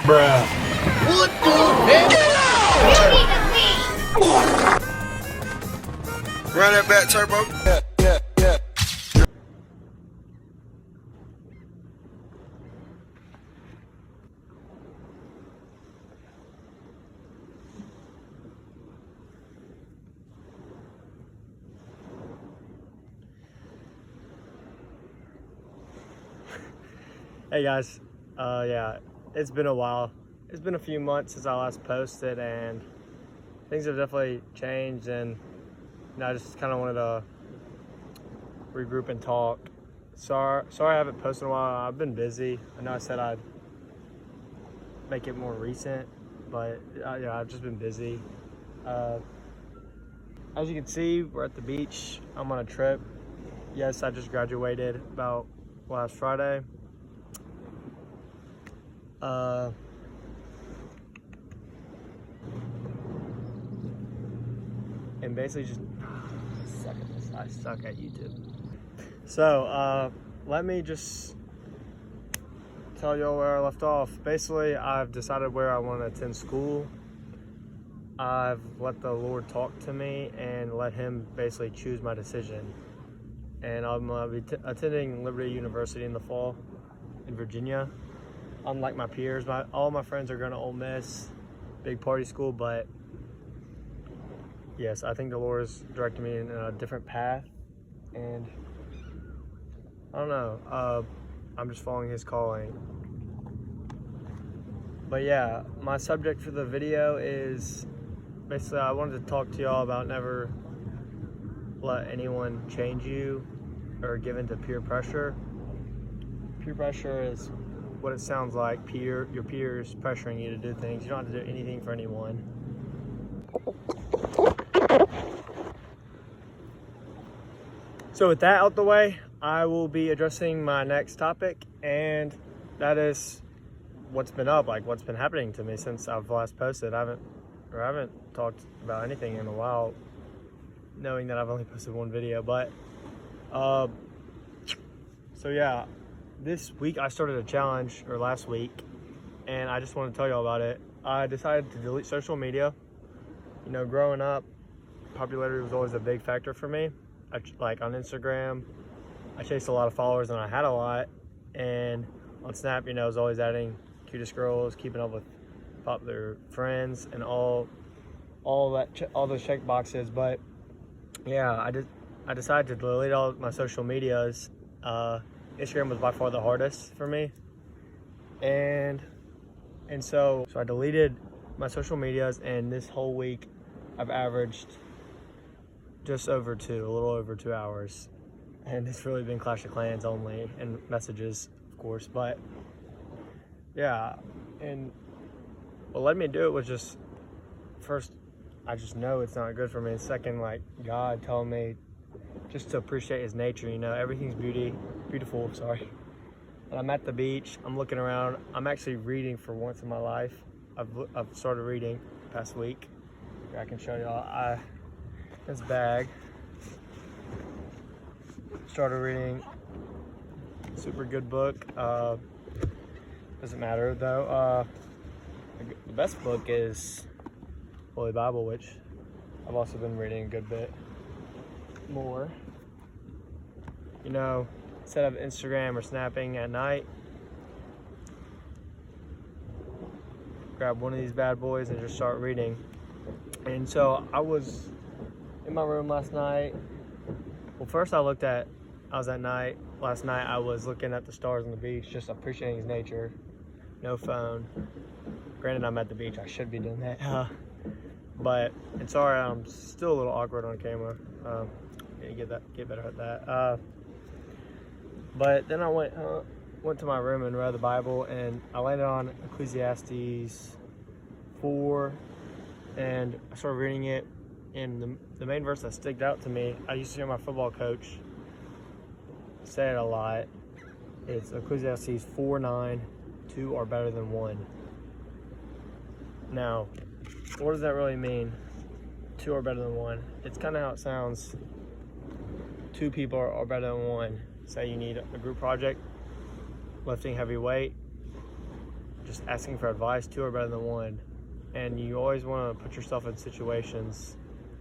Bruh. What the hell? Run that back, Turbo. Yeah. Hey guys, yeah, it's been a while. It's been a few months since I last posted, and things have definitely changed, and I just kind of wanted to regroup and talk. Sorry I haven't posted in a while. I've been busy. I know I said I'd make it more recent, but yeah, I've just been busy. As you can see, we're at the beach. I'm on a trip. Yes, I just graduated about last Friday. And basically just suck at this. I suck at YouTube. So let me just tell y'all where I left off. Basically, I've decided where I want to attend school. I've let the Lord talk to me and let him basically choose my decision. And I'm going to be attending Liberty University in the fall in Virginia. Unlike my peers, all my friends are going to Ole Miss, big party school, but yes, I think the Lord is directing me in a different path, and I don't know, I'm just following his calling. But yeah, my subject for the video is basically I wanted to talk to y'all about never let anyone change you or give in to peer pressure. Peer pressure is what it sounds like, your peers pressuring you to do things. You don't have to do anything for anyone. So with that out the way, I will be addressing my next topic, and that is what's been up, like what's been happening to me since I've last posted. I haven't talked about anything in a while, knowing that I've only posted one video, but so yeah. This week I started a challenge, or last week, and I just want to tell y'all about it. I decided to delete social media. You know, growing up, popularity was always a big factor for me. Like on Instagram, I chased a lot of followers and I had a lot. And on Snap, you know, I was always adding cutest girls, keeping up with popular friends, and all those check boxes. But yeah, I decided to delete all my social medias. Instagram was by far the hardest for me, and so I deleted my social medias, and this whole week I've averaged just over a little over 2 hours, and it's really been Clash of Clans only and messages, of course. But yeah, and what led me to do it was just, first, I just know it's not good for me, and second, like God telling me just to appreciate his nature. You know, everything's beautiful, and I'm at the beach, I'm looking around, I'm actually reading for once in my life. I've started reading the past week. Here, I can show y'all. This bag, started reading, super good book. Doesn't matter though. The best book is Holy Bible, which I've also been reading a good bit more. You know, instead of Instagram or snapping at night, grab one of these bad boys and just start reading. And so I was in my room last night. Well, first last night I was looking at the stars on the beach, just appreciating his nature. No phone. Granted, I'm at the beach, I should be doing that. And sorry, I'm still a little awkward on camera. Get better at that. But then I went to my room and read the Bible, and I landed on Ecclesiastes 4, and I started reading it. And the main verse that stuck out to me, I used to hear my football coach say it a lot. It's Ecclesiastes 4:9, 2 are better than 1. Now, what does that really mean? 2 are better than 1. It's kind of how it sounds. 2 people are better than 1. Say you need a group project, lifting heavy weight, just asking for advice. Two are better than one. And you always want to put yourself in situations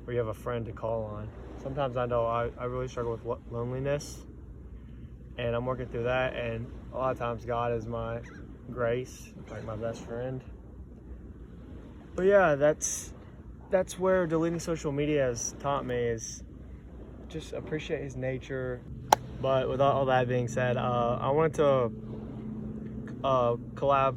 where you have a friend to call on. Sometimes I know I really struggle with loneliness, and I'm working through that. And a lot of times God is my grace, like my best friend. But yeah, that's where deleting social media has taught me, is just appreciate his nature. But with all that being said, I wanted to collab.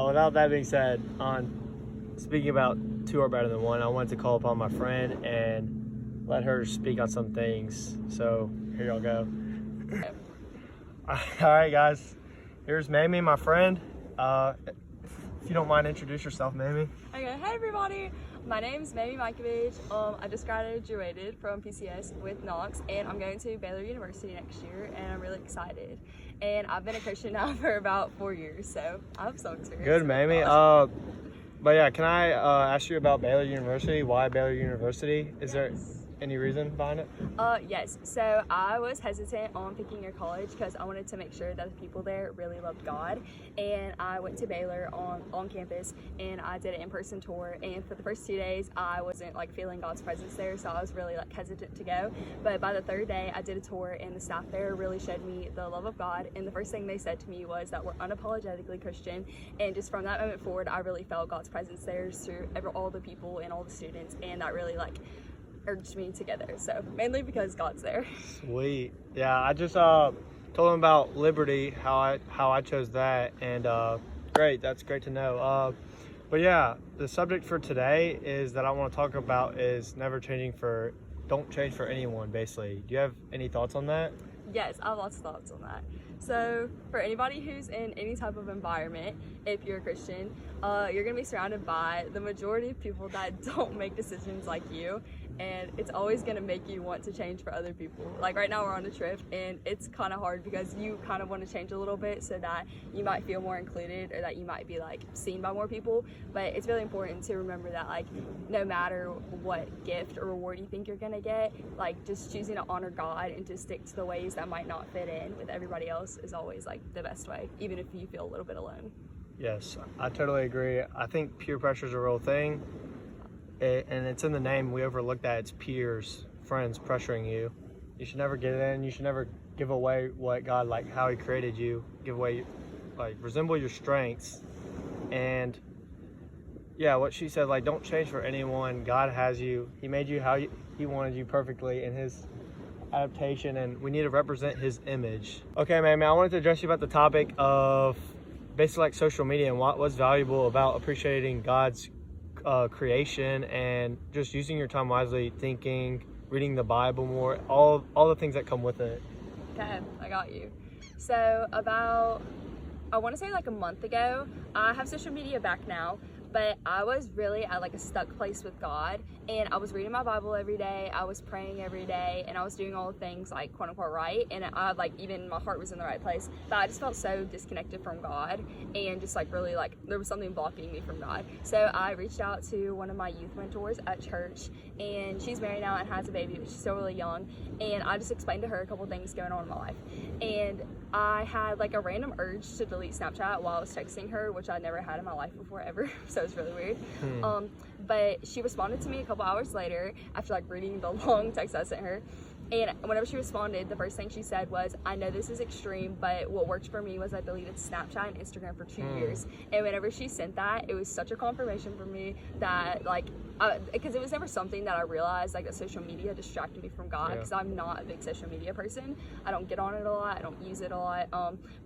Without that being said, on speaking about two are better than one, I wanted to call upon my friend and let her speak on some things. So here y'all go. All right, guys. Here's Mamie, my friend. If you don't mind, introduce yourself, Mamie. Okay, hey everybody. My name's Mamie Mikovich. I just graduated from PCS with Knox, and I'm going to Baylor University next year, and I'm really excited. And I've been a Christian now for about 4 years, so I have some experience. Good, Mamie. But yeah, can I ask you about Baylor University? Why Baylor University? Is there any reason behind it? Yes. So I was hesitant on picking your college because I wanted to make sure that the people there really loved God. And I went to Baylor on campus, and I did an in-person tour. And for the first 2 days, I wasn't like feeling God's presence there, so I was really like hesitant to go. But by the third day, I did a tour, and the staff there really showed me the love of God. And the first thing they said to me was that we're unapologetically Christian. And just from that moment forward, I really felt God's presence there through all the people and all the students, and that really like urged me together. So mainly because God's there. Sweet. Yeah, I just told them about Liberty, how I chose that, and great. That's great to know. But yeah, the subject for today is that I want to talk about is don't change for anyone, basically. Do you have any thoughts on that? Yes, I have lots of thoughts on that. So for anybody who's in any type of environment, if you're a Christian, you're gonna be surrounded by the majority of people that don't make decisions like you, and it's always gonna make you want to change for other people. Like right now we're on a trip, and it's kind of hard because you kind of want to change a little bit so that you might feel more included, or that you might be like seen by more people. But it's really important to remember that like no matter what gift or reward you think you're gonna get, like just choosing to honor God and to stick to the ways that might not fit in with everybody else is always like the best way, even if you feel a little bit alone. Yes, I totally agree. I think peer pressure is a real thing, and it's in the name. We overlook that. It's peers, friends pressuring you. You should never get in. You should never give away what God, like how he created you. Give away, like resemble your strengths. And yeah, what she said, like don't change for anyone. God has you. He made you how he wanted you perfectly in his adaptation, and we need to represent his image. Okay, man, I wanted to address you about the topic of basically like social media and what was valuable about appreciating God's creation and just using your time wisely, thinking, reading the Bible more, all the things that come with it. Okay, I got you. So about, I want to say like a month ago, I have social media back now, but I was really at like a stuck place with God, and I was reading my Bible every day, I was praying every day, and I was doing all the things like quote unquote right, and I like even my heart was in the right place, but I just felt so disconnected from God, and just like really like there was something blocking me from God. So I reached out to one of my youth mentors at church, and she's married now and has a baby, but she's still really young, and I just explained to her a couple things going on in my life. And I had like a random urge to delete Snapchat while I was texting her, which I never had in my life before ever, so it was really weird. But she responded to me a couple hours later after like reading the long text I sent her. And whenever she responded, the first thing she said was, I know this is extreme, but what worked for me was I deleted Snapchat and Instagram for 2 years. And whenever she sent that, it was such a confirmation for me that like, because it was never something that I realized like that social media distracted me from God, because I'm not a big social media person. I don't get on it a lot, I don't use it a lot.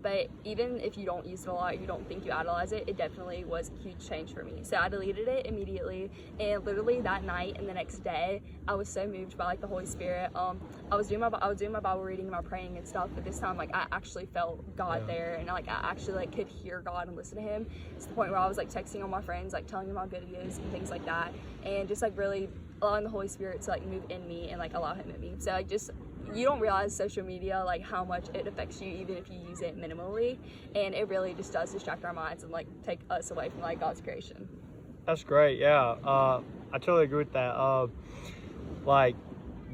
But even if you don't use it a lot, you don't think you idolize it, it definitely was a huge change for me. So I deleted it immediately, and literally that night and the next day, I was so moved by like the Holy Spirit. I was doing my Bible reading and my praying and stuff, but this time like I actually felt God there, and like I actually like could hear God and listen to him. It's the point where I was like texting all my friends, like telling them how good he is and things like that, and just like really allowing the Holy Spirit to like move in me and like allow him in me. So like just, you don't realize social media like how much it affects you even if you use it minimally, and it really just does distract our minds and like take us away from like God's creation. That's great. Yeah, I totally agree with that. Like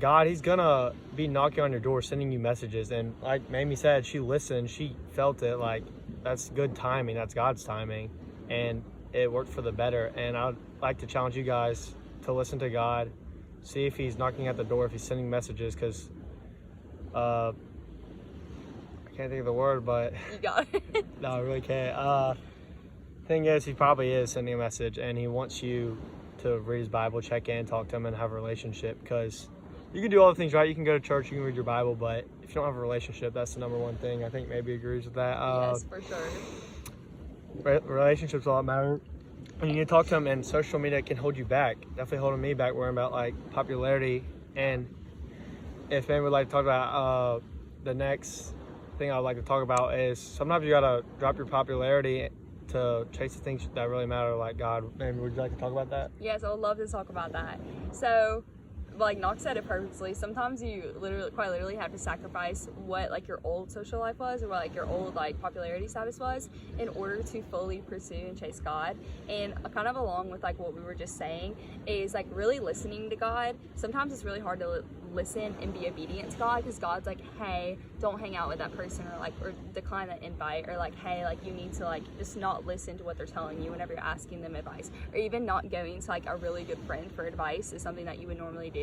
God, he's gonna be knocking on your door, sending you messages. And like Mamie said, she listened, she felt it. Like, that's good timing, that's God's timing. And it worked for the better. And I'd like to challenge you guys to listen to God, see if he's knocking at the door, if he's sending messages, because I can't think of the word, but You got it. no, I really can't. Thing is, he probably is sending a message, and he wants you to read his Bible, check in, talk to him, and have a relationship. Because you can do all the things right. You can go to church, you can read your Bible, but if you don't have a relationship, that's the number one thing. I think maybe agrees with that. Yes, for sure. Relationships all that matter. And you need to talk to him, and social media can hold you back. Definitely holding me back, worrying about like popularity. And if maybe would like to talk about the next thing I'd like to talk about is sometimes you gotta drop your popularity to chase the things that really matter, like God. Maybe would you like to talk about that? Yes, I would love to talk about that. So, like Knox said it perfectly, sometimes you quite literally have to sacrifice what like your old social life was, or what like your old like popularity status was, in order to fully pursue and chase God. And kind of along with like what we were just saying is like really listening to God. Sometimes it's really hard to listen and be obedient to God, because God's like, hey, don't hang out with that person, or decline that invite, or like, hey, like you need to like just not listen to what they're telling you whenever you're asking them advice, or even not going to like a really good friend for advice is something that you would normally do.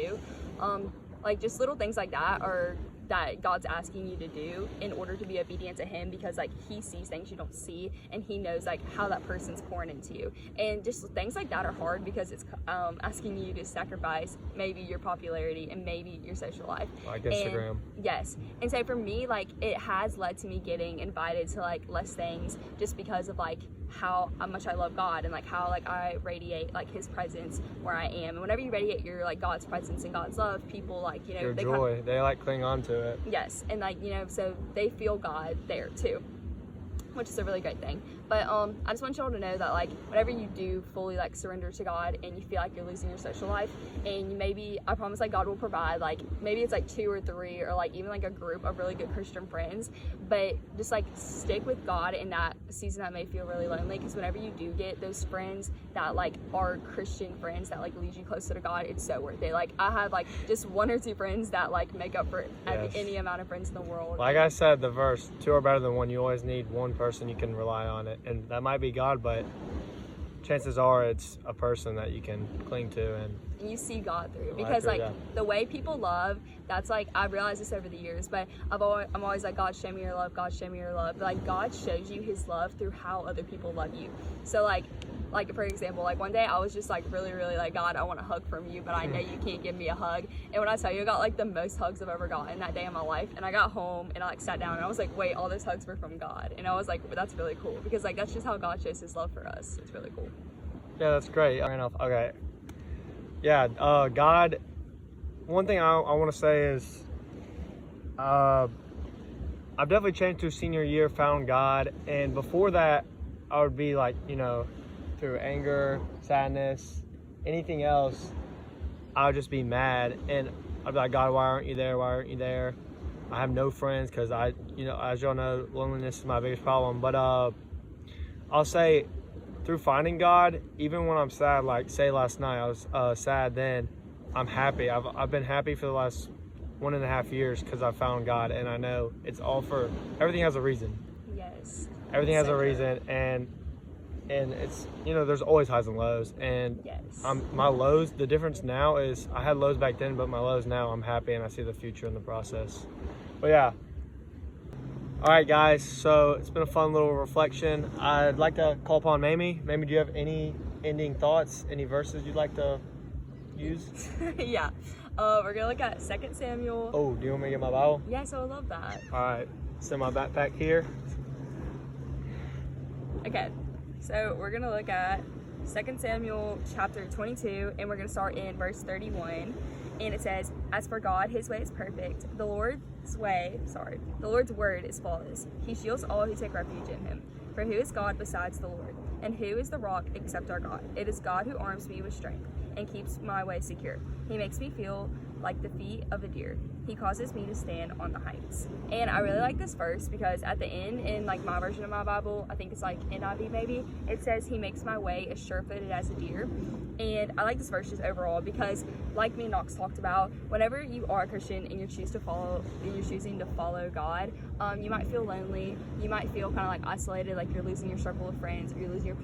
Like just little things like that are that God's asking you to do in order to be obedient to him, because like he sees things you don't see, and he knows like how that person's pouring into you. And just things like that are hard, because it's asking you to sacrifice maybe your popularity and maybe your social life, Like Instagram. and, yes. And so for me, like it has led to me getting invited to like less things, just because of like how much I love God, and like how like I radiate like his presence where I am. And whenever you radiate your like God's presence and God's love, people like, you know, Your they joy, they like cling on to it. yes, and like, you know, so they feel God there too, which is a really great thing. But I just want y'all to know that like whenever you do fully like surrender to God, and you feel like you're losing your social life, and you maybe, I promise like God will provide, like maybe it's like 2 or 3 or like even like a group of really good Christian friends, but just like stick with God in that season that may feel really lonely, because whenever you do get those friends that like are Christian friends that like lead you closer to God, it's so worth it. Like I have like just 1 or 2 friends that like make up for Yes. any amount of friends in the world. Like I said, the verse, 2 are better than 1. You always need one person you can rely on it. And that might be God, but chances are it's a person that you can cling to. And you see God through, because like the way people love, that's like, I've realized this over the years, but I'm always like, God, show me your love, God, show me your love. But like God shows you his love through how other people love you. So like for example, like one day I was just like really like, God, I want a hug from you, but I know you can't give me a hug. And when I tell you, I got like the most hugs I've ever gotten that day in my life. And I got home and I like sat down and I was like, wait, all those hugs were from God. And I was like, that's really cool, because like that's just how God shows his love for us. It's really cool. yeah, that's great. Fair enough. Okay. Yeah, God, one thing I want to say is I've definitely changed through senior year, found God. And before that, I would be like, you know, through anger, sadness, anything else, I would just be mad. And I'd be like, God, why aren't you there? Why aren't you there? I have no friends, because you know, as y'all know, loneliness is my biggest problem. But I'll say, through finding God, even when I'm sad, like say last night I was sad, then I'm happy. I've been happy for the last 1.5 years, because I found God, and I know it's all for, everything has a reason. Yes. Everything has a So true. reason, and it's, you know, there's always highs and lows. And Yes. my lows, the difference now is I had lows back then, but my lows now, I'm happy and I see the future in the process. But yeah. All right, guys. So it's been a fun little reflection. I'd like to call upon Mamie. Mamie, do you have any ending thoughts, any verses you'd like to use? Yeah. We're gonna look at 2 Samuel. Oh, do you want me to get my Bible? Yes, I would love that. All right. Send my backpack here. Okay, so we're gonna look at 2 Samuel chapter 22, and we're gonna start in verse 31. And it says, "As for God, his way is perfect. The Lord's word is flawless. He shields all who take refuge in him. For who is God besides the Lord? And who is the rock except our God? It is God who arms me with strength and keeps my way secure. He makes me feel like the feet of a deer. He causes me to stand on the heights. And I really like this verse because at the end, in like my version of my Bible, I think it's like NIV maybe, it says he makes my way as sure-footed as a deer. And I like this verse just overall because, like me and Knox talked about, whenever you are a Christian and you're choosing to follow God, you might feel lonely. You might feel kind of like isolated, like you're losing your circle of friends, or you're losing your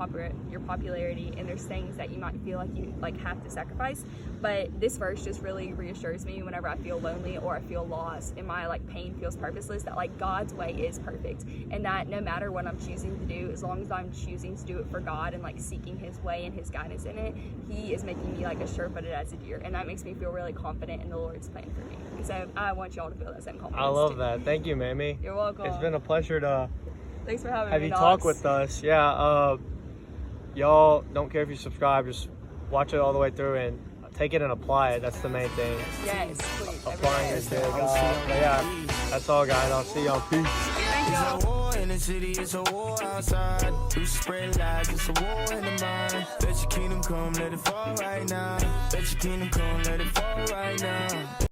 popularity, and there's things that you might feel like you like have to sacrifice. But this verse just really reassures me whenever I feel lonely or I feel lost and my like pain feels purposeless, that like God's way is perfect, and that no matter what I'm choosing to do, as long as I'm choosing to do it for God and like seeking His way and His guidance in it, He is making me like as sure-footed as a deer, and that makes me feel really confident in the Lord's plan for me. So I want y'all to feel that same confidence. I love too. that. Thank you, Mamie. You're welcome. It's been a pleasure to Thanks for having have me. you Knox. talk with us. Yeah, y'all don't care if you subscribe, just watch it all the way through and take it and apply it. That's the main thing. Yes, please. Applying is big. But yeah, that's all, guys. I'll see y'all. Peace. Thank It's y'all. a war in the city, it's a war outside. You spread lies, it's a war in the mind. Let your kingdom come, let it fall right now. Let your kingdom come, let it fall right now.